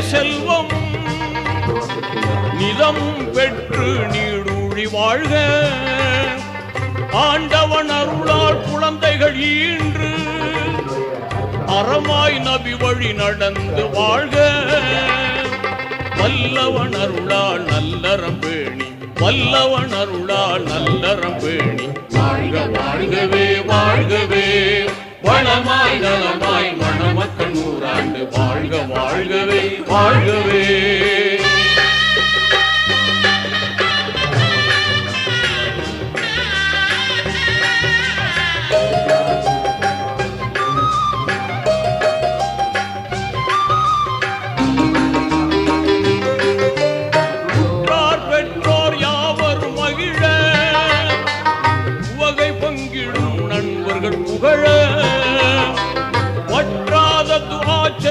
செல்வம் நிலம் பெற்று நீடூழி வாழ்க. ஆண்டவன் அருளால் குழந்தைகள் ஈன்று அறமாய் நபி வழி நடந்து வாழ்க. வல்லவன் அருளால் நல்லறம் பேணி, வல்லவன் அருளால் நல்லறம் பேணி வாழ்க வாழ்கவே வாழ்கவே. வளமாய் நலமாய் மணமக்கள்